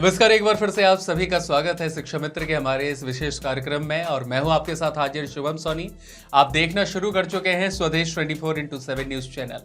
नमस्कार, एक बार फिर से आप सभी का स्वागत है शिक्षा मित्र के हमारे इस विशेष कार्यक्रम में और मैं हूं आपके साथ हाजिर शुभम सोनी। आप देखना शुरू कर चुके हैं स्वदेश 24x7 न्यूज चैनल।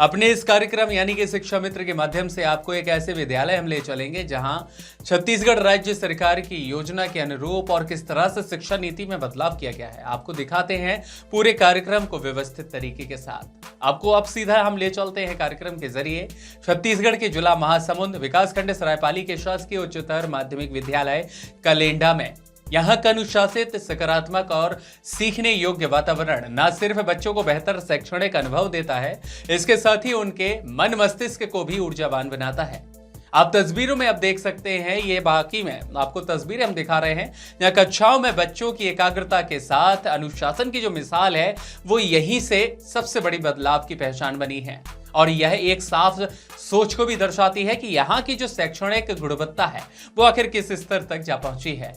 अपने इस कार्यक्रम यानी कि शिक्षा मित्र के माध्यम से आपको एक ऐसे विद्यालय हम ले चलेंगे जहां छत्तीसगढ़ राज्य सरकार की योजना के अनुरूप और किस तरह से शिक्षा नीति में बदलाव किया गया है, आपको दिखाते हैं पूरे कार्यक्रम को व्यवस्थित तरीके के साथ। आपको अब सीधा हम ले चलते हैं कार्यक्रम के जरिए छत्तीसगढ़ के जिला महासमुंद विकासखंड सरायपाली के शासकीय उच्चतर माध्यमिक विद्यालय कलेंडा में। यहाँ का अनुशासित, सकारात्मक और सीखने योग्य वातावरण न सिर्फ बच्चों को बेहतर शैक्षणिक अनुभव देता है, इसके साथ ही उनके मन मस्तिष्क को भी ऊर्जावान बनाता है। आप तस्वीरों में अब देख सकते हैं, ये बाकी में आपको तस्वीरें हम दिखा रहे हैं। यहाँ कक्षाओं में बच्चों की एकाग्रता के साथ अनुशासन की जो मिसाल है वो यहीं से सबसे बड़ी बदलाव की पहचान बनी है और यह एक साफ सोच को भी दर्शाती है कि यहाँ की जो शैक्षणिक गुणवत्ता है वो आखिर किस स्तर तक जा पहुंची है।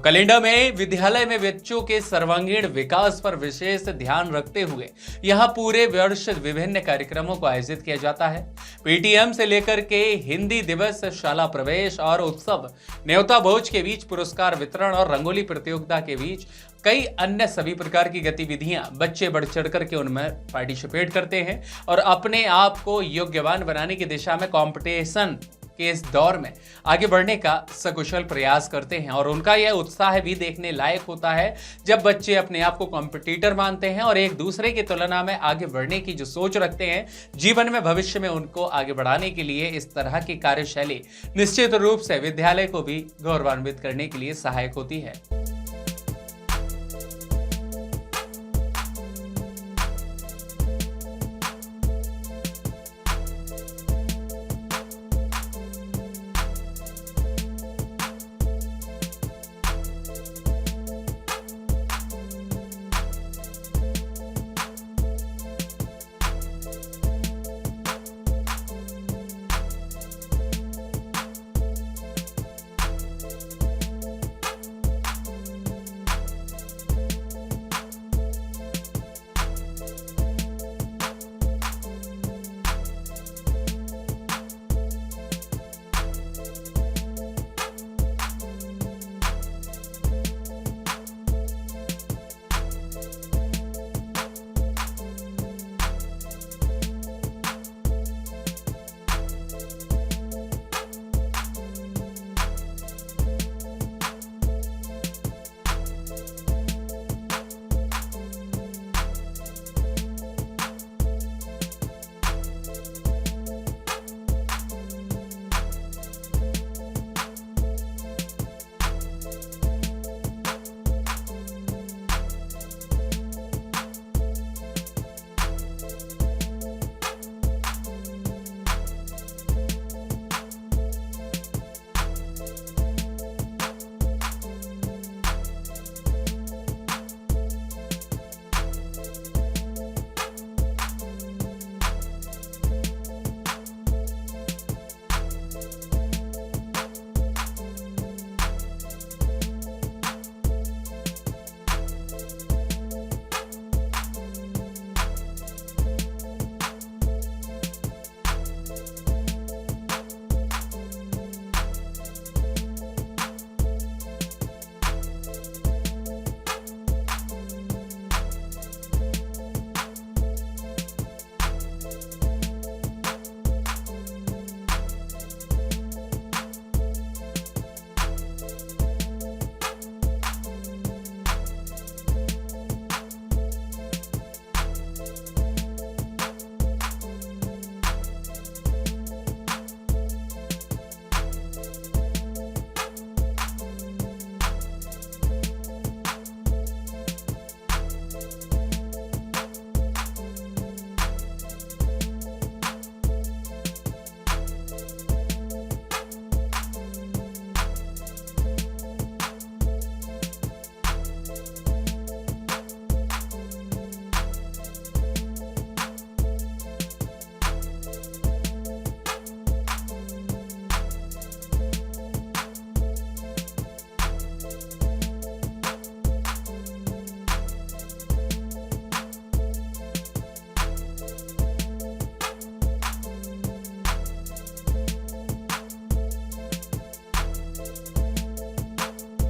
कैलेंडर में विद्यालय में बच्चों के सर्वांगीण विकास पर विशेष ध्यान रखते हुए यहां पूरे वर्ष विभिन्न कार्यक्रमों को आयोजित किया जाता है। पीटीएम से लेकर के हिंदी दिवस, शाला प्रवेश और उत्सव, न्योता भोज के बीच पुरस्कार वितरण और रंगोली प्रतियोगिता के बीच कई अन्य सभी प्रकार की गतिविधियां बच्चे बढ़ चढ़ करके उनमें पार्टिसिपेट करते हैं और अपने आप को योग्यवान बनाने की दिशा में कंपटीशन के इस दौर में आगे बढ़ने का सकुशल प्रयास करते हैं। और उनका यह उत्साह भी देखने लायक होता है जब बच्चे अपने आप को कॉम्पिटिटर मानते हैं और एक दूसरे की तुलना में आगे बढ़ने की जो सोच रखते हैं, जीवन में भविष्य में उनको आगे बढ़ाने के लिए इस तरह की कार्यशैली निश्चित रूप से विद्यालय को भी गौरवान्वित करने के लिए सहायक होती है।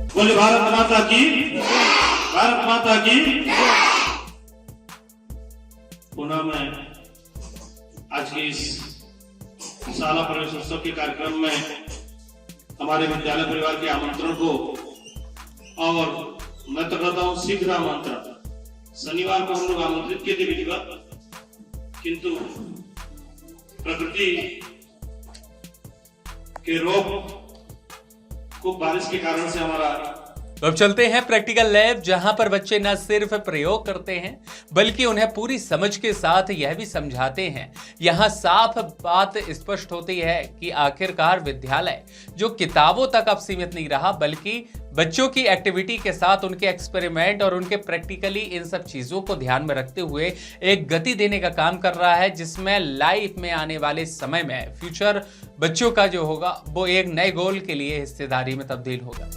बोले भारत माता की, भारत माता की। पुनः मैं आज के इस शाला प्रवेश उत्सव के कार्यक्रम में हमारे विद्यालय परिवार के आमंत्रण को, और मैं तो कहता हूँ शीघ्र आमंत्रण। शनिवार को हम लोग आमंत्रित किए थे विधिवत, किंतु प्रकृति के रोग को बारिश के कारण से हमारा। अब चलते हैं प्रैक्टिकल लैब, जहां पर बच्चे न सिर्फ प्रयोग करते हैं बल्कि उन्हें पूरी समझ के साथ यह भी समझाते हैं। यहां साफ बात स्पष्ट होती है कि आखिरकार विद्यालय जो किताबों तक अब सीमित नहीं रहा, बल्कि बच्चों की एक्टिविटी के साथ उनके एक्सपेरिमेंट और उनके प्रैक्टिकली इन सब चीजों को ध्यान में रखते हुए एक गति देने का काम कर रहा है, जिसमें लाइफ में आने वाले समय में फ्यूचर बच्चों का जो होगा वो एक नए गोल के लिए हिस्सेदारी में तब्दील होगा।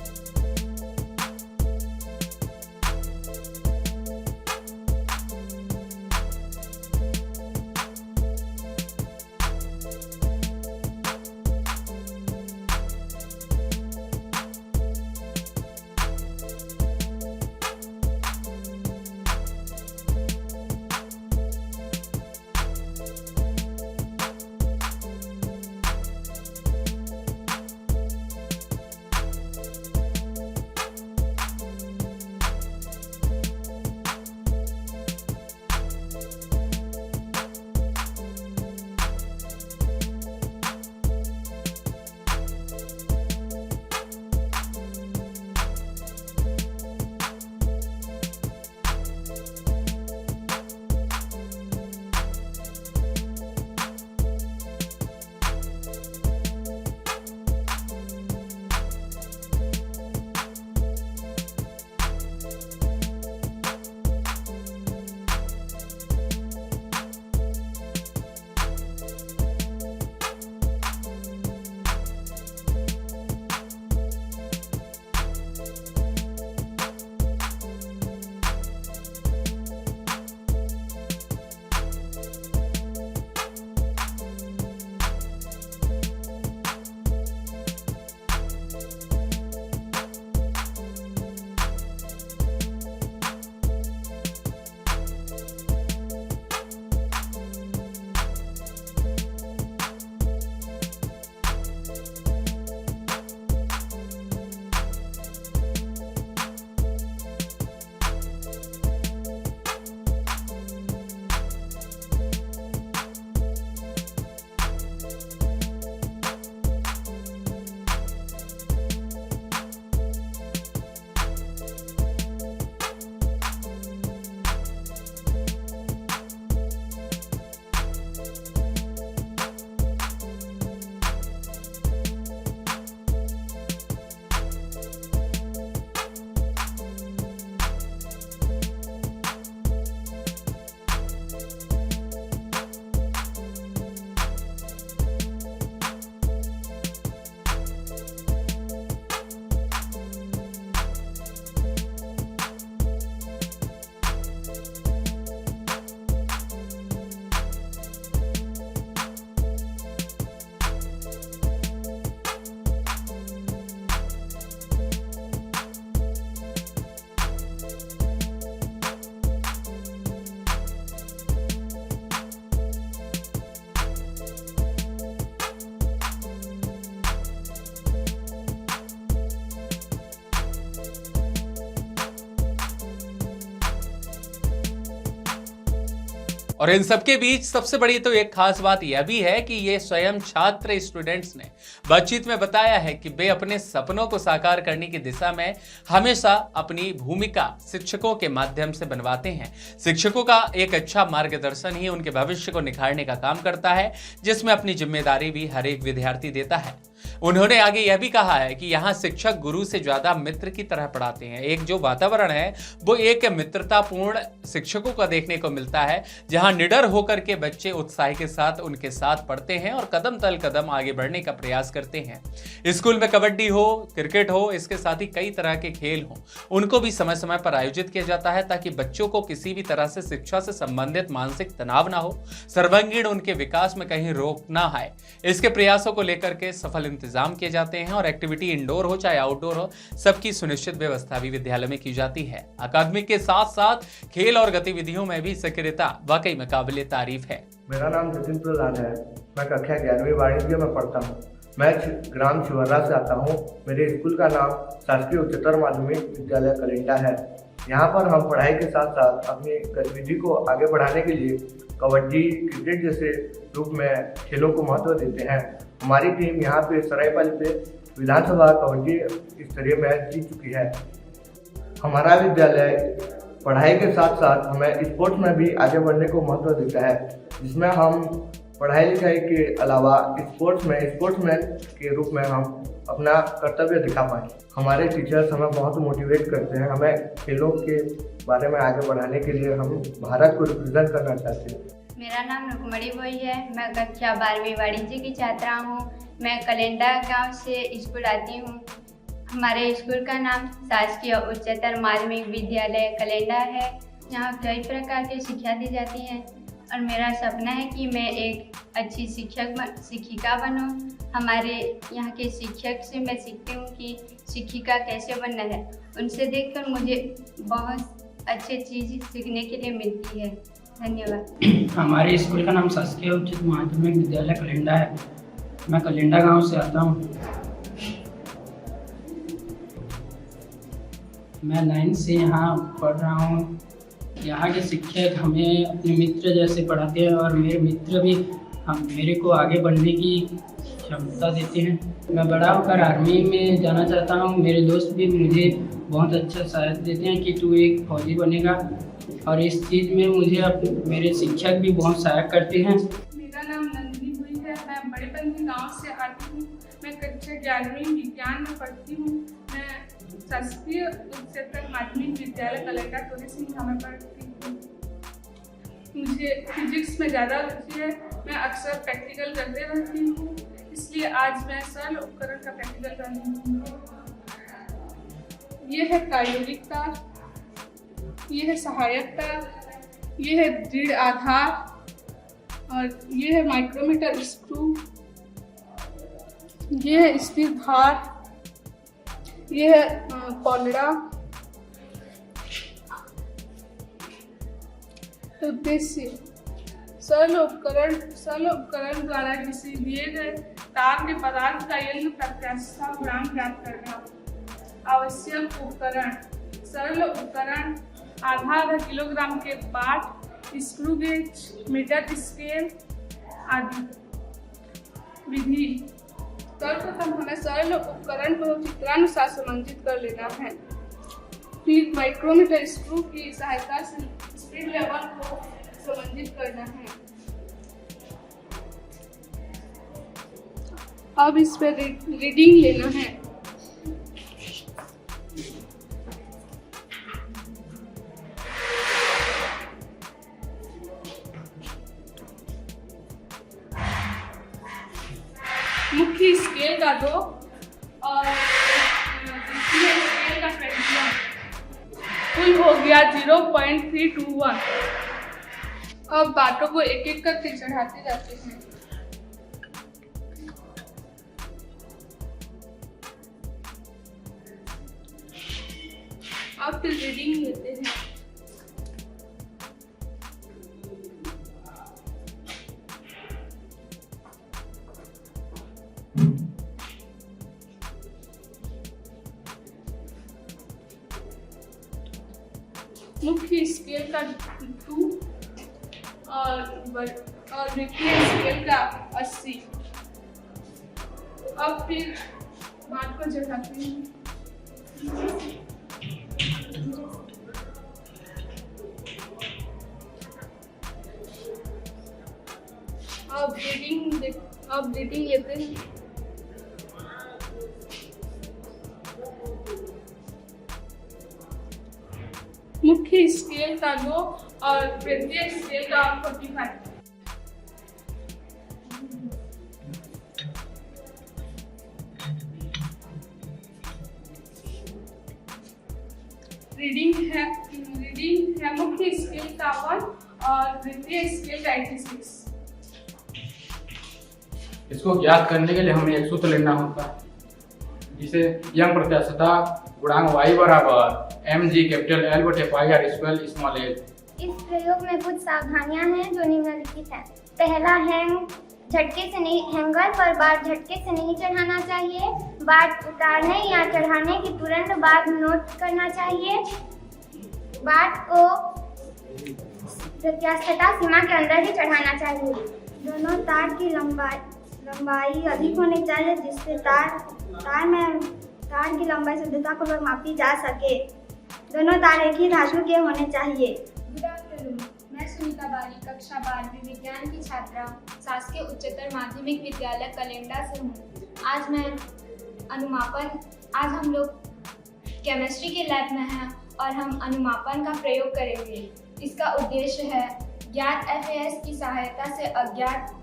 और इन सबके बीच सबसे बड़ी तो एक खास बात यह भी है कि ये स्वयं छात्र स्टूडेंट्स ने बातचीत में बताया है कि वे अपने सपनों को साकार करने की दिशा में हमेशा अपनी भूमिका शिक्षकों के माध्यम से बनवाते हैं। शिक्षकों का एक अच्छा मार्गदर्शन ही उनके भविष्य को निखारने का काम करता है, जिसमें अपनी जिम्मेदारी भी हर एक विद्यार्थी देता है। उन्होंने आगे यह भी कहा है कि यहाँ शिक्षक गुरु से ज्यादा मित्र की तरह पढ़ाते हैं। एक जो वातावरण है वो एक मित्रतापूर्ण शिक्षकों का देखने को मिलता है, जहाँ निडर होकर के बच्चे उत्साह के साथ उनके साथ पढ़ते हैं और कदम तल कदम आगे बढ़ने का प्रयास करते हैं। स्कूल में कबड्डी हो, क्रिकेट हो, इसके साथ ही कई तरह के खेल हो, उनको भी समय समय पर आयोजित किया जाता है ताकि बच्चों को किसी भी तरह से शिक्षा से संबंधित मानसिक तनाव ना हो, सर्वांगीण उनके विकास में कहीं रोक ना आए। इसके प्रयासों को लेकर के सफल इंतजाम किए जाते हैं और एक्टिविटी इंडोर हो चाहे आउटडोर हो, सबकी सुनिश्चित व्यवस्था भी विद्यालय में की जाती है। अकादमिक के साथ साथ खेल और गतिविधियों में भी सक्रियता वाकई में काबिले तारीफ है। मेरा नाम जतिन प्रहलाद है। मैं कक्षा 11वीं वाणिज्य में पढ़ता हूँ। मैं ग्राम छिवर्रा से आता हूँ। मेरे स्कूल का नाम शासकीय उच्चतर माध्यमिक विद्यालय कलिंडा है। यहाँ पर हम पढ़ाई के साथ साथ अपनी गतिविधि को आगे बढ़ाने के लिए कबड्डी, क्रिकेट जैसे रूप में खेलों को महत्व देते हैं। हमारी टीम यहाँ पे सरायपाली पे विधानसभा कबड्डी स्तरीय मैच जीत चुकी है। हमारा विद्यालय पढ़ाई के साथ साथ हमें स्पोर्ट्स में भी आगे बढ़ने को महत्व देता है, जिसमें हम पढ़ाई लिखाई के अलावा स्पोर्ट्समैन के रूप में हम अपना कर्तव्य दिखा पाएँ। हमारे टीचर्स हमें बहुत मोटिवेट करते हैं। हमें खेलों के बारे में आगे बढ़ाने के लिए हम भारत को रिप्रेजेंट करना चाहते हैं। मेरा नाम रुकमणी बोई है। मैं कक्षा 12वीं वाणिज्य की छात्रा हूँ। मैं कलिंडा गांव से स्कूल आती हूँ। हमारे स्कूल का नाम शासकीय उच्चतर माध्यमिक विद्यालय कलिंडा है। यहाँ कई प्रकार की शिक्षा दी जाती है और मेरा सपना है कि मैं एक अच्छी शिक्षिका बनूं। हमारे यहाँ के शिक्षक से मैं सीखती हूँ कि शिक्षिका कैसे बनना है। उनसे देखकर मुझे बहुत अच्छी चीज़ सीखने के लिए मिलती है। धन्यवाद। हमारे स्कूल का नाम शासकीय उच्चतर माध्यमिक विद्यालय कलिंडा है। मैं कलिंडा गांव से आता हूँ। मैं 9th से यहाँ पढ़ रहा हूँ। यहाँ के शिक्षक हमें अपने मित्र जैसे पढ़ाते हैं और मेरे मित्र भी मेरे को आगे बढ़ने की क्षमता देते हैं। मैं बड़ा होकर आर्मी में जाना चाहता हूँ। मेरे दोस्त भी मुझे बहुत अच्छा सहायता देते हैं कि तू एक फौजी बनेगा, और इस चीज़ में मुझे मेरे शिक्षक भी बहुत सहायक करते हैं। मेरा नाम नंदिनी हुई है। मैं बड़े पंथी गाँव से आती हूँ। मैं कक्षा 11वीं विज्ञान में पढ़ती हूँ। मैं शासकीय उच्चतर माध्यमिक विद्यालय कलिंडा टोरी सिंह में पढ़ती हूँ। मुझे फिजिक्स में ज़्यादा रुचि है। मैं अक्सर प्रैक्टिकल करते रहती हूँ, इसलिए आज मैं सरल उपकरण का प्रैक्टिकल कर रही हूँ। ये है प्रायोगिक तार, ये है सहायक तार, ये है दृढ़ आधार और ये है माइक्रोमीटर स्क्रू, ये है स्थिर धार, ये है पौलड़ा। उद्देश्य सरल उपकरण द्वारा किसी दिए गए तार के पदार्थ का यंत्र प्रत्यास्था गुणांक ज्ञात करना। आवश्यक उपकरण सरल उपकरण आधा किलोग्राम के part, screw gauge, meter scale आदि। विधि सर्वप्रथम हमें सरल उपकरण को चित्रानुसार समंजित कर लेना है। फिर माइक्रोमीटर स्क्रू की सहायता से स्पीड लेवल को समंजित करना है। अब इस पर रीडिंग लेना है। मुख्य स्केल का 2 और स्केल का 21 कुल हो गया 0.321। अब बाटों को एक एक करके चढ़ाते जाते हैं। अब फिर रीडिंग लेते हैं। मुख्य स्केल का 2 और वित्तीय स्केल का 80। अब फिर बात को जगाते हैं। अब रीडिंग लेते हैं। मुख्य स्केल का 2 और वृत्तीय स्केल का 45। रीडिंग है मुख्य स्केल का 1 और वृत्तीय स्केल का 86। इसको ज्ञात करने के लिए हमें एक सूत्र लेना होता है, जिसे यंग प्रत्यास्थता गुणांक y बराबर mg कैपिटल L बटे पाई r स्क्वायर स्मॉल l। इस प्रयोग में कुछ सावधानियां हैं जो निम्नलिखित हैं। पहला, हैंगर पर बाट झटके से नहीं चढ़ाना चाहिए। बाट उतारने या चढ़ाने के तुरंत बाद नोट करना चाहिए। बाट को प्रत्यास्थता सीमा के अंदर ही चढ़ाना चाहिए। दोनों तार की लंबाई अधिक होनी चाहिए, जिससे तार की लंबाई शुद्धतापूर्वक मापी जा सके। दोनों तार एक ही धातु के होने चाहिए। गुड आफ्टरनून, मैं सुनीता बाली कक्षा 12वीं विज्ञान की छात्रा शासकीय उच्चतर माध्यमिक विद्यालय कलेंडा से हूँ। आज हम लोग केमिस्ट्री के लैब में हैं और हम अनुमापन का प्रयोग करेंगे। इसका उद्देश्य है ज्ञात FAS की सहायता से अज्ञात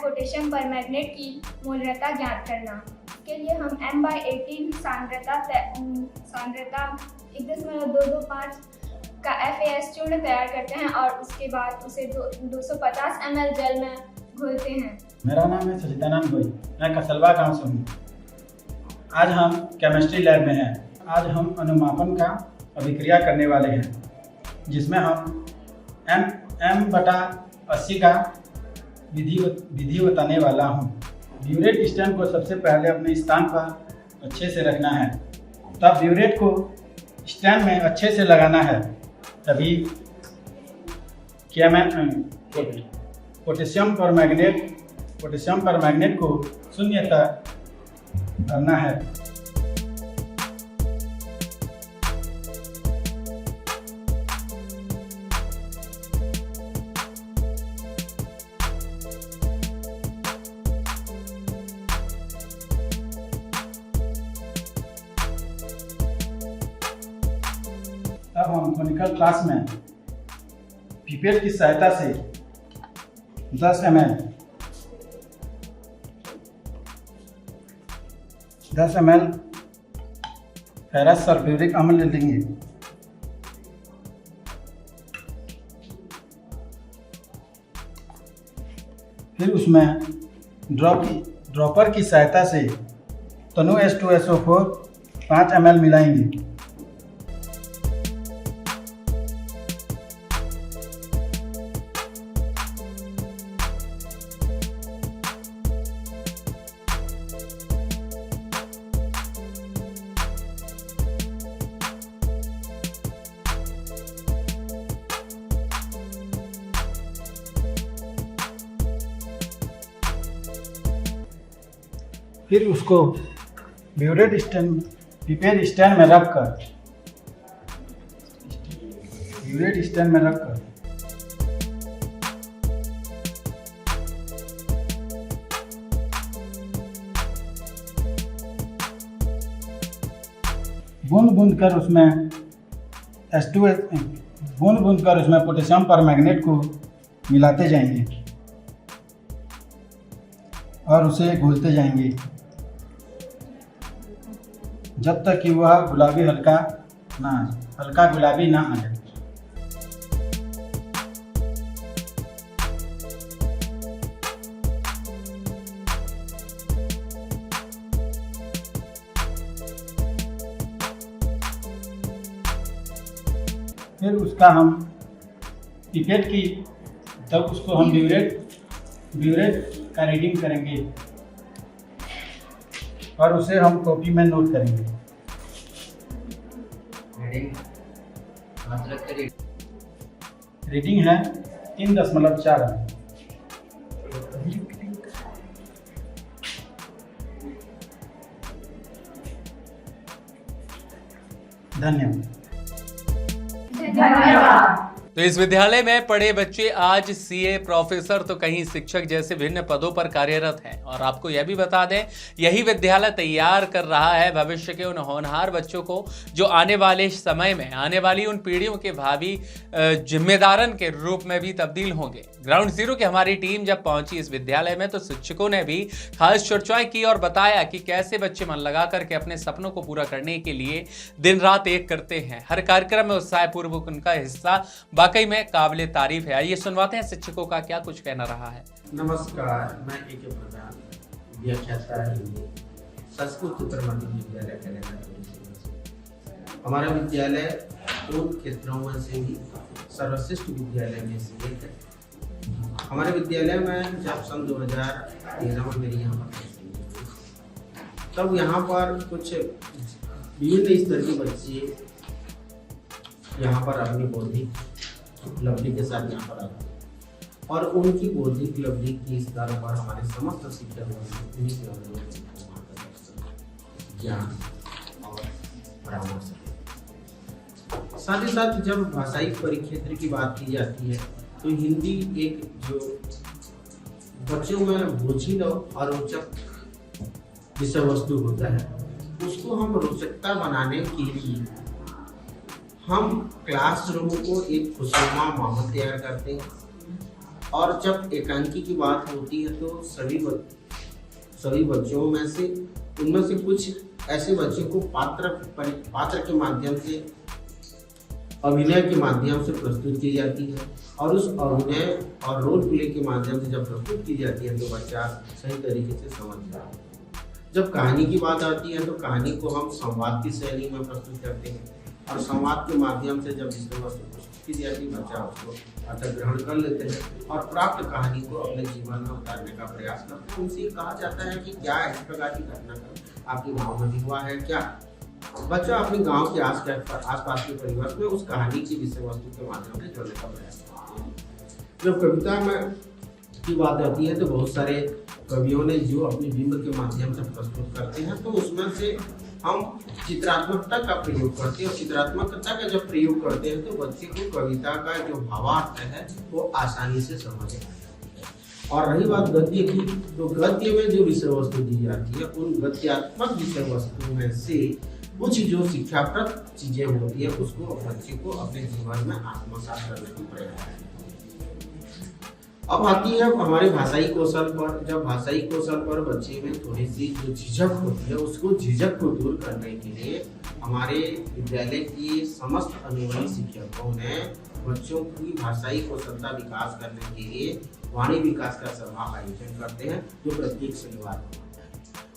पोटेशियम परमैंगनेट की मूल्यता ज्ञात करना। इसके लिए हम M/18 सांद्रता 1.225 का FAS चूर्ण तैयार करते हैं और उसके बाद उसे 250 ml जल में घोलते हैं। मेरा नाम है सचिदानंद गोई, मैं कसलवा गांव से हूँ। आज हम केमिस्ट्री लैब में हैं। आज हम अनुमापन का अभिक्रिया करने वाले हैं, जिसमें हम M/80 का विधि बताने वाला हूँ। ब्यूरेट स्टैंड को सबसे पहले अपने स्थान पर अच्छे से रखना है, तब ब्यूरेट को स्टैंड में अच्छे से लगाना है। तभी पोटेशियम परमैंगनेट को 0 तक करना है। अब हम कोनिकल क्लास में पिपेट की सहायता से 10 ml फेरस सल्फ्यूरिक अम्ल लेंगे। फिर उसमें ड्रॉपर की सहायता से तनु H2SO4 5 ml मिलाएंगे। फिर उसको पिपेट स्टैंड में रखकर बूंद कर उसमें पोटेशियम परमैंगनेट को मिलाते जाएंगे और उसे घोलते जाएंगे जब तक कि वह हल्का गुलाबी ना आ जाए। फिर उसका हम उसको हम ब्यूरेट का रीडिंग करेंगे और उसे हम कॉपी में नोट करेंगे। रीडिंग है 3.4 में। धन्यवाद। तो इस विद्यालय में पढ़े बच्चे आज सीए, प्रोफेसर तो कहीं शिक्षक जैसे विभिन्न पदों पर कार्यरत हैं। और आपको यह भी बता दें, यही विद्यालय तैयार कर रहा है भविष्य के उन होनहार बच्चों को जो आने वाले समय में आने वाली उन पीढ़ियों के भावी जिम्मेदारन के रूप में भी तब्दील होंगे। ग्राउंड जीरो की हमारी टीम जब पहुंची इस विद्यालय में तो शिक्षकों ने भी खास चर्चाएं की और बताया कि कैसे बच्चे मन लगा करके अपने सपनों को पूरा करने के लिए दिन रात एक करते हैं। हर कार्यक्रम में उत्साहपूर्वक उनका हिस्सा वाकई में काबिले तारीफ है। आइए सुनवाते हैं शिक्षकों का क्या कुछ कहना रहा है। नमस्कार, मैं ए.के. प्रधान, व्याख्याता हिंदी, संस्कृत उच्चतर माध्यमिक विद्यालय कलेक्टर। हमारा विद्यालय उन क्षेत्रों में से भी सर्वश्रेष्ठ विद्यालय में से एक है। हमारे विद्यालय में जब सन 2013 में मेरी यहाँ पर तब यहाँ पर कुछ विभिन्न स्तर के बच्चे यहाँ पर अपनी बौद्धिक उपलब्धि के साथ यहाँ पर आते हैं और उनकी बौद्धिक उपलब्धि के स्तर पर हमारे समस्त शिक्षक ज्ञान और परामर्श। साथ ही साथ जब भाषाई परिक्षेत्र की बात की जाती है तो हिंदी एक जो बच्चों में बोझिल और रोचक विषय वस्तु होता है, उसको हम रोचकता बनाने के लिए हम क्लासरूम को एक खुशनुमा माहौल तैयार करते हैं। और जब एकांकी की बात होती है तो सभी बच्चों में से उनमें से कुछ ऐसे बच्चे को पात्र के माध्यम से अभिनय के माध्यम से प्रस्तुत की जाती है और उस अभिनय और रोल प्ले के माध्यम से जब प्रस्तुत की जाती है तो बच्चा सही तरीके से समझ जाता है। जब कहानी की बात आती है तो कहानी को हम संवाद की शैली में प्रस्तुत करते हैं और संवाद के माध्यम से जब विषय वस्तु प्रस्तुत की जाती है बच्चा उसको अर्थात ग्रहण कर लेते हैं और प्राप्त कहानी को अपने जीवन में उतारने का प्रयास करते हैं। उनसे कहा जाता है कि क्या इस प्रकार की घटना आपके गाँव में भी हुआ है क्या? बच्चा अपने गांव के आसपास के परिवेश में उस कहानी की विषय वस्तु के माध्यम से जोड़ने का प्रयास करते हैं। जब कविता में की बात आती है तो बहुत सारे कवियों ने जो अपनी बिंब के माध्यम से प्रस्तुत करते हैं तो उसमें से हम चित्रात्मकता का प्रयोग करते हैं और चित्रात्मकता का जब प्रयोग करते हैं तो बच्चे को कविता का जो भावार्थ है वो आसानी से समझ आता है। और रही बात गद्य की, तो गद्य में जो विषय वस्तु दी जाती है उन गद्यात्मक विषय वस्तु में से कुछ जो शिक्षाप्रद चीजें होती है उसको बच्चे को अपने जीवन में आत्मसात करने की प्रयास है। अब आती है हमारे भाषाई कौशल पर। जब भाषाई कौशल पर बच्चे में थोड़ी सी जो झिझक होती है उसको झिझक को दूर करने के लिए हमारे विद्यालय की समस्त अनुभवी शिक्षकों ने बच्चों की भाषाई कौशलता विकास करने के लिए वाणी विकास का सभा आयोजन करते हैं जो प्रत्येक शनिवार को होता है।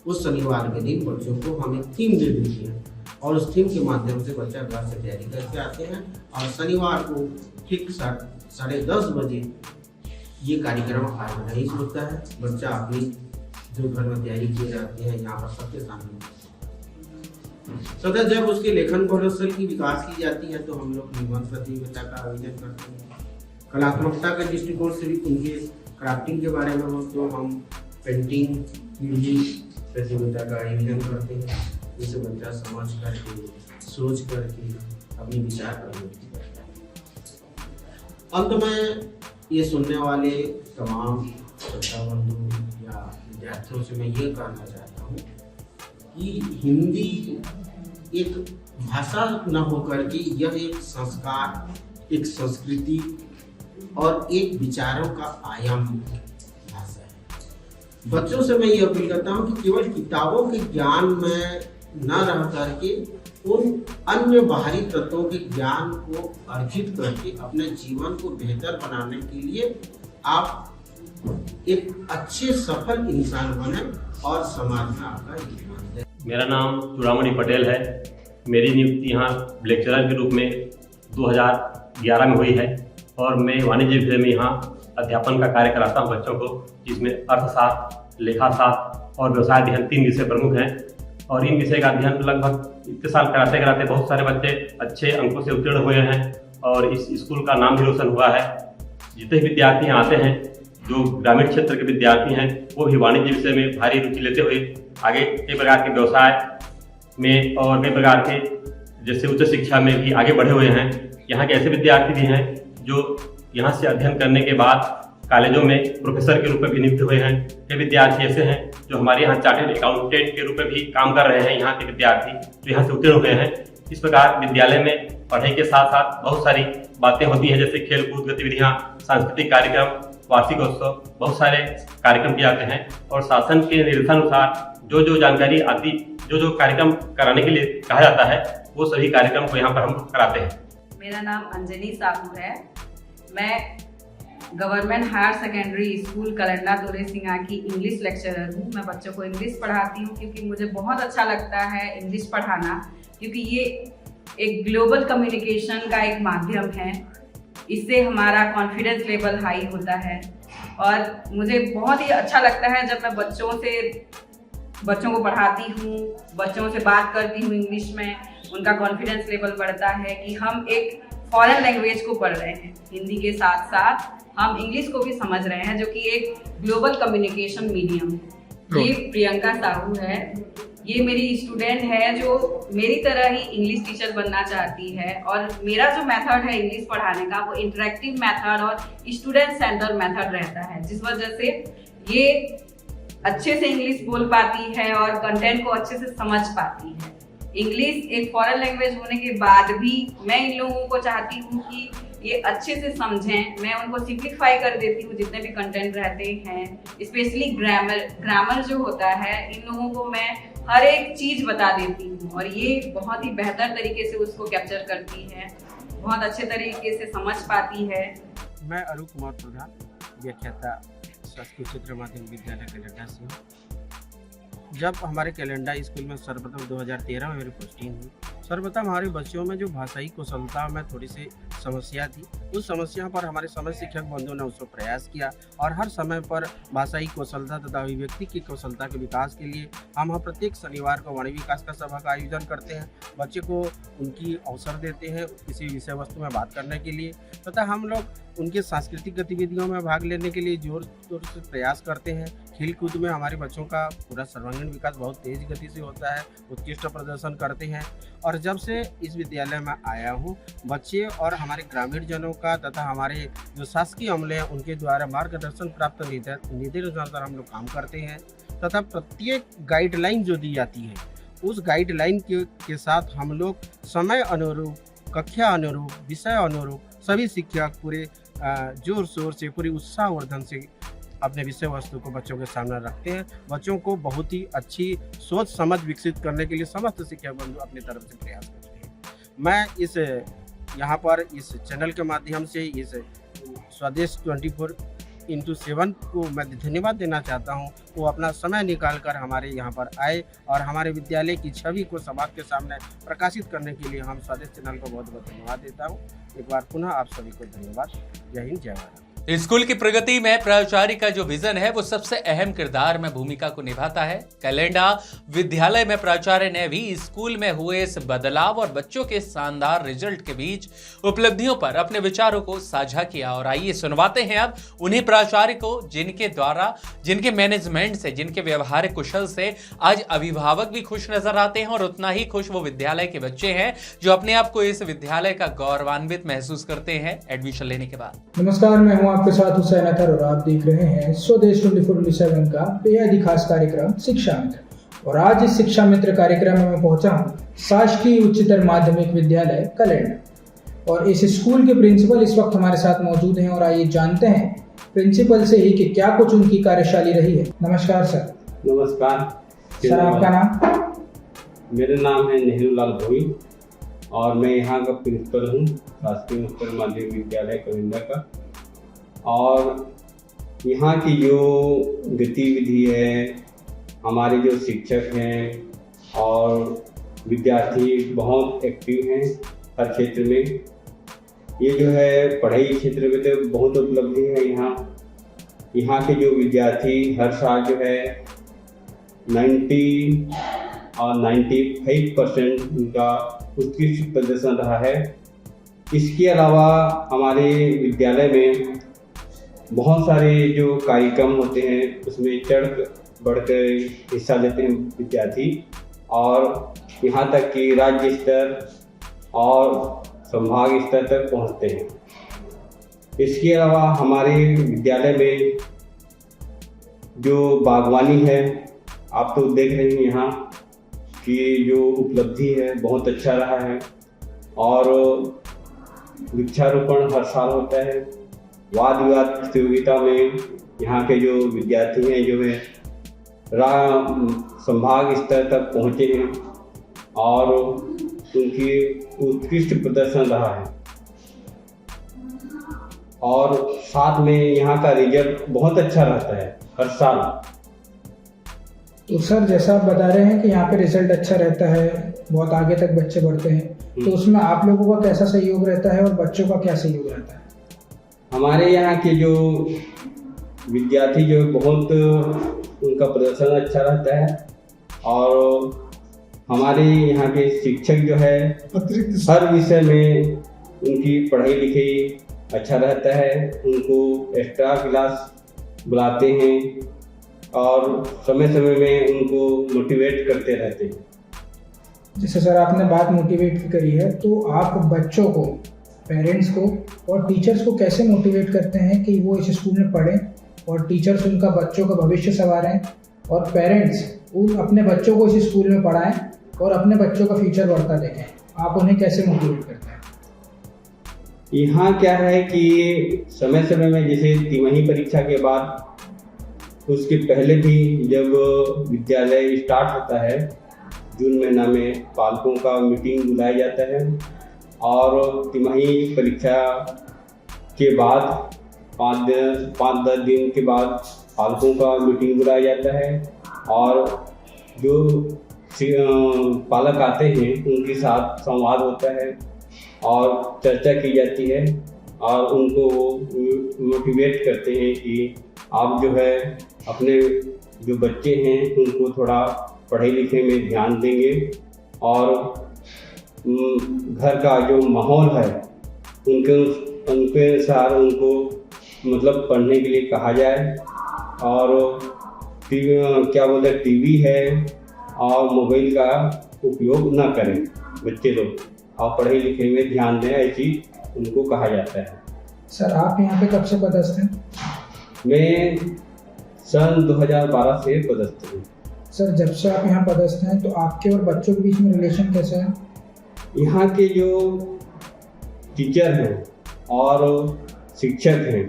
उस शनिवार के दिन बच्चों को हम एक थीम दे देते हैं और उस थीम के माध्यम से बच्चा घर से तैयारी करके आते हैं और शनिवार को ठीक 10:30 बजे ये कार्यक्रम आयोजित होता है। बच्चा अपनी जो घर में तैयारी किए जाते हैं यहाँ पर सबके सामने सदा जब उसके लेखन कौशल की विकास की जाती है तो हम लोग निबंध प्रतियोगिता का आयोजन करते हैं। कलात्मकता के दृष्टिकोण से भी उनके क्राफ्टिंग के बारे में हो तो हम पेंटिंग की भी प्रतियोगिता का आयोजन करते हैं जिससे बच्चा समझ करके सोच करके अपने विचार प्रयोग करता है। अंत में ये सुनने वाले तमाम श्रोता बंधु या विद्यार्थियों से मैं ये कहना चाहता हूँ कि हिंदी एक भाषा न होकर के यह एक संस्कार, एक संस्कृति और एक विचारों का आयाम भाषा है। बच्चों से मैं ये अपील करता हूँ कि केवल किताबों के ज्ञान में न रह करके उन अन्य बाहरी तत्वों के ज्ञान को अर्जित करके अपने जीवन को बेहतर बनाने के लिए आप एक अच्छे सफल इंसान बने और समाज में आपका योगदान दें। मेरा नाम चूड़ामणि पटेल है। मेरी नियुक्ति यहाँ लेक्चरर के रूप में 2011 में हुई है और मैं वाणिज्य विषय में यहाँ अध्यापन का कार्य कराता हूँ बच्चों को, जिसमें अर्थशास्त्र, लेखाशास्त्र और व्यवसाय अध्ययन 3 विषय प्रमुख हैं। और इन विषय का अध्ययन लगभग इतने साल कराते कराते बहुत सारे बच्चे अच्छे अंकों से उत्तीर्ण हुए हैं और इस स्कूल का नाम भी रोशन हुआ है, जितने विद्यार्थी यहाँ आते हैं, जो ग्रामीण क्षेत्र के विद्यार्थी हैं, वो भी वाणिज्य विषय में भारी रुचि लेते हुए आगे कई प्रकार के व्यवसाय में और कई प्रकार के जैसे उच्च शिक्षा में भी आगे बढ़े हुए हैं। यहाँ के ऐसे विद्यार्थी भी हैं जो यहाँ से अध्ययन करने के बाद कॉलेजों में प्रोफेसर के रूप में भी नियुक्त हुए हैं। कई विद्यार्थी ऐसे हैं जो हमारे यहाँ चार्टर्ड अकाउंटेंट के रूप में भी काम कर रहे हैं। यहाँ के विद्यार्थी जो यहाँ से उत्तीर्ण हुए हैं। इस प्रकार विद्यालय में पढ़ाई के साथ साथ बहुत सारी बातें होती हैं, जैसे खेलकूद गतिविधियाँ, सांस्कृतिक कार्यक्रम, वार्षिक उत्सव, बहुत सारे कार्यक्रम किए जाते हैं और शासन के निर्देशानुसार जो जानकारी आती, जो कार्यक्रम कराने के लिए कहा जाता है, वो सभी कार्यक्रम को यहाँ पर हम कराते हैं। मेरा नाम अंजनी साहू है। मैं गवर्नमेंट हायर सेकेंडरी स्कूल कलंडा दोरे सिंगा की इंग्लिश लेक्चरर हूँ। मैं बच्चों को इंग्लिश पढ़ाती हूँ क्योंकि मुझे बहुत अच्छा लगता है इंग्लिश पढ़ाना, क्योंकि ये एक ग्लोबल कम्युनिकेशन का एक माध्यम है। इससे हमारा कॉन्फिडेंस लेवल हाई होता है और मुझे बहुत ही अच्छा लगता है जब मैं बच्चों को पढ़ाती हूँ, बच्चों से बात करती हूँ इंग्लिश में। उनका कॉन्फिडेंस लेवल बढ़ता है कि हम एक फॉरेन लैंग्वेज को पढ़ रहे हैं, हिंदी के साथ साथ हम इंग्लिश को भी समझ रहे हैं, जो कि एक ग्लोबल कम्युनिकेशन मीडियम है। ये प्रियंका साहू है। ये मेरी स्टूडेंट है जो मेरी तरह ही इंग्लिश टीचर बनना चाहती है और मेरा जो मेथड है इंग्लिश पढ़ाने का वो इंटरेक्टिव मेथड और स्टूडेंट सेंटर मेथड रहता है, जिस वजह से ये अच्छे से इंग्लिश बोल पाती है और कंटेंट को अच्छे से समझ पाती है। इंग्लिश एक फॉरेन लैंग्वेज होने के बाद भी मैं इन लोगों को चाहती हूँ कि ये अच्छे से समझें। मैं उनको सिंप्लीफाई कर देती हूँ जितने भी कंटेंट रहते हैं, स्पेशली ग्रामर जो होता है, इन लोगों को मैं हर एक चीज़ बता देती हूँ और ये बहुत ही बेहतर तरीके से उसको कैप्चर करती है, बहुत अच्छे तरीके से समझ पाती है। मैं अरुण कुमार प्रधान, व्याख्याता, शासकीय उच्चतर माध्यमिक विद्यालय कलंडा से हूँ। जब हमारे कलंडा स्कूल में सर्वप्रथम 2013 में मेरी पोस्टिंग हुई, सर्वप्रथम हमारे बच्चों में जो भाषाई कुशलता में थोड़ी सी समस्या थी, उस समस्या पर हमारे समस्त शिक्षक बंधुओं ने उसको प्रयास किया और हर समय पर भाषाई कौशलता तथा अभिव्यक्ति की कौशलता के विकास के लिए हम प्रत्येक शनिवार को वाणी विकास का सभा का आयोजन करते हैं। बच्चे को उनकी अवसर देते हैं किसी विषय वस्तु में बात करने के लिए, तथा हम लोग उनके सांस्कृतिक गतिविधियों में भाग लेने के लिए जोर शोर से प्रयास करते हैं। खेल कूद में हमारे बच्चों का पूरा सर्वांगीण विकास बहुत तेज गति से होता है, उत्कृष्ट प्रदर्शन करते हैं। और जब से इस विद्यालय में आया हूँ, बच्चे और हमारे ग्रामीण जनों का तथा हमारे जो शासकीय अमले हैं उनके द्वारा मार्गदर्शन प्राप्त निर्देशानुसार हम लोग काम करते हैं तथा प्रत्येक गाइडलाइन जो दी जाती है उस गाइडलाइन के साथ हम लोग समय अनुरूप, कक्षा अनुरूप, विषय अनुरूप सभी शिक्षक पूरे जोर शोर से, पूरी उत्साहवर्धन से अपने विषय वस्तु को बच्चों के सामने रखते हैं। बच्चों को बहुत ही अच्छी सोच समझ विकसित करने के लिए समस्त शिक्षक बंधु अपनी तरफ से प्रयास करते हैं। मैं इस यहाँ पर इस चैनल के माध्यम से इस स्वदेश 24x7 को मैं धन्यवाद देना चाहता हूँ। वो अपना समय निकालकर हमारे यहाँ पर आए और हमारे विद्यालय की छवि को समाज के सामने प्रकाशित करने के लिए हम स्वदेश चैनल को बहुत बहुत धन्यवाद देता हूँ। एक बार पुनः आप सभी को धन्यवाद। जय हिंद, जय भारत। स्कूल की प्रगति में प्राचार्य का जो विजन है वो सबसे अहम किरदार में भूमिका को निभाता है। कलंडा विद्यालय में प्राचार्य ने भी स्कूल में हुए इस बदलाव और बच्चों के शानदार रिजल्ट के बीच उपलब्धियों पर अपने विचारों को साझा किया। और आइए सुनवाते हैं अब उन्हीं प्राचार्य को जिनके द्वारा, जिनके मैनेजमेंट से, जिनके व्यवहारिक कुशल से आज अभिभावक भी खुश नजर आते हैं और उतना ही खुश वो विद्यालय के बच्चे हैं जो अपने आप को इस विद्यालय का गौरवान्वित महसूस करते हैं एडमिशन लेने के बाद। नमस्कार, मैं हूं आपके साथ हुसैन अतर और आप देख रहे हैं स्वदेश 24x7 का बेहद ही खास कार्यक्रम शिक्षा मित्र। और आज इस शिक्षा मित्र कार्यक्रम में मैं पहुंचा हूं शासकीय उच्चतर माध्यमिक विद्यालय कलंडा और इस स्कूल के प्रिंसिपल इस वक्त हमारे साथ मौजूद हैं और आइए जानते हैं प्रिंसिपल से ही कि क्या कुछ उनकी कार्यशैली रही है। नमस्कार सर। नमस्कार सर, आपका नाम? मेरा नाम है नेहरू लाल भोई और मैं यहाँ का प्रिंसिपल हूँ शासकीय उच्चतर माध्यमिक विद्यालय कलंडा का। और यहाँ की जो गतिविधि है, हमारे जो शिक्षक हैं और विद्यार्थी बहुत एक्टिव हैं हर क्षेत्र में। ये जो है पढ़ाई क्षेत्र में तो बहुत उपलब्धि है यहाँ के जो विद्यार्थी हर साल जो है 90 और 95% उनका उत्कृष्ट प्रदर्शन रहा है। इसके अलावा हमारे विद्यालय में बहुत सारे जो कार्यक्रम होते हैं उसमें चढ़ बढ़कर हिस्सा लेते हैं विद्यार्थी, और यहाँ तक कि राज्य स्तर और संभाग स्तर तक पहुँचते हैं। इसके अलावा हमारे विद्यालय में जो बागवानी है, आप तो देख रहे हैं यहाँ कि जो उपलब्धि है बहुत अच्छा रहा है, और वृक्षारोपण हर साल होता है। वाद विवाद प्रतियोगिता में यहाँ के जो विद्यार्थी हैं जो है संभाग स्तर तक पहुँचे हैं, और उनकी उत्कृष्ट प्रदर्शन रहा है, और साथ में यहाँ का रिजल्ट बहुत अच्छा रहता है हर साल। तो सर, जैसा आप बता रहे हैं कि यहाँ पे रिजल्ट अच्छा रहता है, बहुत आगे तक बच्चे बढ़ते हैं, तो उसमें आप लोगों का कैसा सहयोग रहता है और बच्चों का क्या सहयोग रहता है? हमारे यहाँ के जो विद्यार्थी जो बहुत उनका प्रदर्शन अच्छा रहता है, और हमारे यहाँ के शिक्षक जो है हर विषय में उनकी पढ़ाई लिखाई अच्छा रहता है, उनको एक्स्ट्रा क्लास बुलाते हैं और समय समय में उनको मोटिवेट करते रहते हैं। जैसे सर आपने बात मोटिवेट की करी है, तो आप बच्चों को, पेरेंट्स को और टीचर्स को कैसे मोटिवेट करते हैं कि वो इस स्कूल में पढ़ें, और टीचर्स उनका बच्चों का भविष्य संवारें, और पेरेंट्स उन अपने बच्चों को इस स्कूल में पढ़ाएं और अपने बच्चों का फ्यूचर बढ़ता देखें? आप उन्हें कैसे मोटिवेट करते हैं? यहाँ क्या है कि समय समय में जैसे तिमाही परीक्षा के बाद, उसके पहले भी जब विद्यालय स्टार्ट होता है, जून महीना में पालकों का मीटिंग बुलाया जाता है, और तिमाही परीक्षा के बाद 5-10 दिन के बाद पालकों का मीटिंग बुलाया जाता है, और जो पालक आते हैं उनके साथ संवाद होता है और चर्चा की जाती है, और उनको मोटिवेट करते हैं कि आप जो है अपने जो बच्चे हैं उनको थोड़ा पढ़ाई लिखे में ध्यान देंगे, और घर का जो माहौल है उनके अनुसार उनको मतलब पढ़ने के लिए कहा जाए, और टीवी है और मोबाइल का उपयोग ना करें बच्चे लोग, और पढ़ाई लिखे में ध्यान दें, ऐसी उनको कहा जाता है। सर आप यहाँ पे कब से पदस्थ हैं? मैं सन 2012 से पदस्थ हूँ। सर जब से आप यहाँ पदस्थ हैं, तो आपके और बच्चों के बीच में रिलेशन कैसा है? यहाँ के जो टीचर हैं और शिक्षक हैं,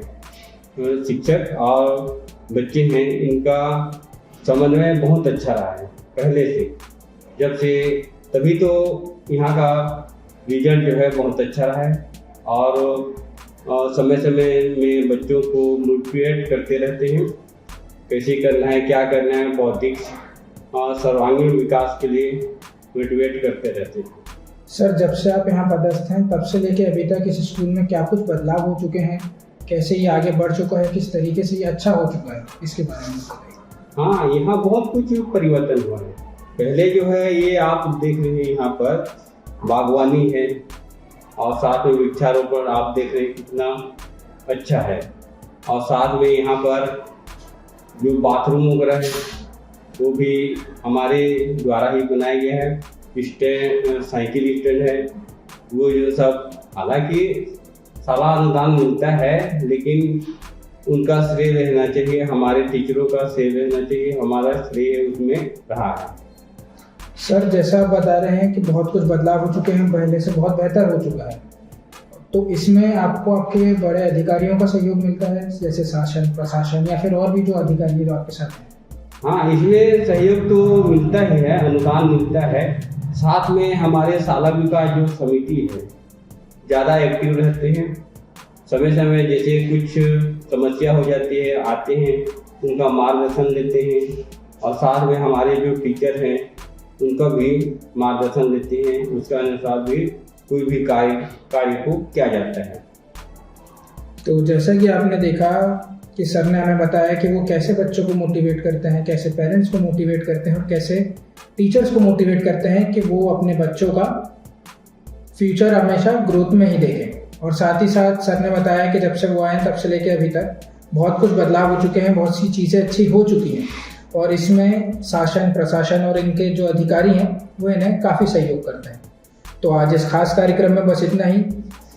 शिक्षक और बच्चे हैं, इनका समन्वय बहुत अच्छा रहा है पहले से, जब से, तभी तो यहाँ का रिजल्ट जो है बहुत अच्छा रहा है, और समय समय में बच्चों को मोटिवेट करते रहते हैं कैसे करना है, क्या करना है, बौद्धिक सर्वांगीण विकास के लिए मोटिवेट करते रहते हैं। सर जब से आप यहाँ पदस्थ हैं, तब से लेके अभी तक इस स्कूल में क्या कुछ बदलाव हो चुके हैं? कैसे ये आगे बढ़ चुका है, किस तरीके से ये अच्छा हो चुका है, इसके बारे में बताइए। हाँ, यहाँ बहुत कुछ परिवर्तन हुआ है। पहले जो है ये आप देख रहे हैं यहाँ पर बागवानी है, और साथ में वृक्षारोपण आप देख रहे हैं कितना अच्छा है, और साथ में यहाँ पर जो बाथरूम वगैरह है वो भी हमारे द्वारा ही बनाया गया है। स्टैंड, साइकिल स्टैंड है, वो जो सब, हालांकि सारा अनुदान मिलता है, लेकिन उनका श्रेय रहना चाहिए, हमारे टीचरों का श्रेय रहना चाहिए, हमारा श्रेय उसमें रहा है। सर जैसा आप बता रहे हैं कि बहुत कुछ बदलाव हो चुके हैं, पहले से बहुत बेहतर हो चुका है, तो इसमें आपको आपके बड़े अधिकारियों का सहयोग मिलता है, जैसे शासन, प्रशासन या फिर और भी जो अधिकारी जो आपके साथ हैं? हाँ, इसमें सहयोग तो मिलता ही है, अनुदान मिलता है। साथ में हमारे शाला विकास जो समिति है ज़्यादा एक्टिव रहते हैं, समय समय जैसे कुछ समस्या हो जाती है, आते हैं, उनका मार्गदर्शन लेते हैं, और साथ में हमारे जो टीचर हैं उनका भी मार्गदर्शन लेते हैं, उसके अनुसार भी कोई भी कार्य को किया जाता है। तो जैसा कि आपने देखा कि सर ने हमें बताया कि वो कैसे बच्चों को मोटिवेट करते हैं, कैसे पेरेंट्स को मोटिवेट करते हैं, और कैसे टीचर्स को मोटिवेट करते हैं कि वो अपने बच्चों का फ्यूचर हमेशा ग्रोथ में ही देखें। और साथ ही साथ सर ने बताया कि जब से वो आए तब से लेके अभी तक बहुत कुछ बदलाव हो चुके हैं, बहुत सी चीज़ें अच्छी हो चुकी हैं और इसमें शासन प्रशासन और इनके जो अधिकारी हैं वो इन्हें काफ़ी सहयोग करते हैं। तो आज इस खास कार्यक्रम में बस इतना ही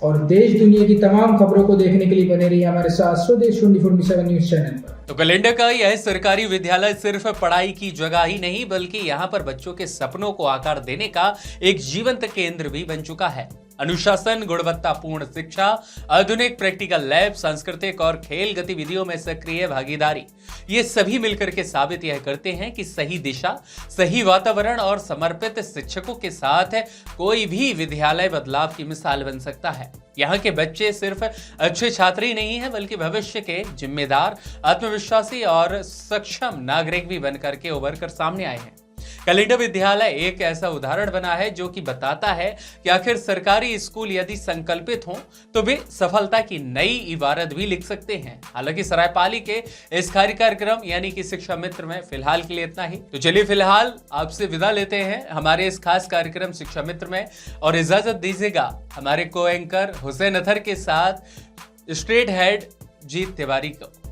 और देश दुनिया की तमाम खबरों को देखने के लिए बने रहिए हमारे साथ स्वदेश 24/7 न्यूज चैनल पर। तो कलिंडा का यह सरकारी विद्यालय सिर्फ पढ़ाई की जगह ही नहीं बल्कि यहाँ पर बच्चों के सपनों को आकार देने का एक जीवंत केंद्र भी बन चुका है। अनुशासन, गुणवत्तापूर्ण शिक्षा, आधुनिक प्रैक्टिकल लैब, सांस्कृतिक और खेल गतिविधियों में सक्रिय भागीदारी, ये सभी मिलकर के साबित यह करते हैं कि सही दिशा, सही वातावरण और समर्पित शिक्षकों के साथ कोई भी विद्यालय बदलाव की मिसाल बन सकता है। यहाँ के बच्चे सिर्फ अच्छे छात्र ही नहीं हैं बल्कि भविष्य के जिम्मेदार, आत्मविश्वासी और सक्षम नागरिक भी बनकर के उभर कर सामने आए हैं। कलिंडा विद्यालय एक ऐसा उदाहरण बना है जो कि बताता है कि आखिर सरकारी स्कूल यदि संकल्पित हों तो वे सफलता की नई इबारत भी लिख सकते हैं। हालांकि सरायपाली के इस कार्यक्रम यानी कि शिक्षा मित्र में फिलहाल के लिए इतना ही। तो चलिए फिलहाल आपसे विदा लेते हैं हमारे इस खास कार्यक्रम शिक्षा मित्र में और इजाजत दीजिएगा हमारे को एंकर हुसैन अतहर के साथ स्ट्रेट हेड जीत तिवारी को।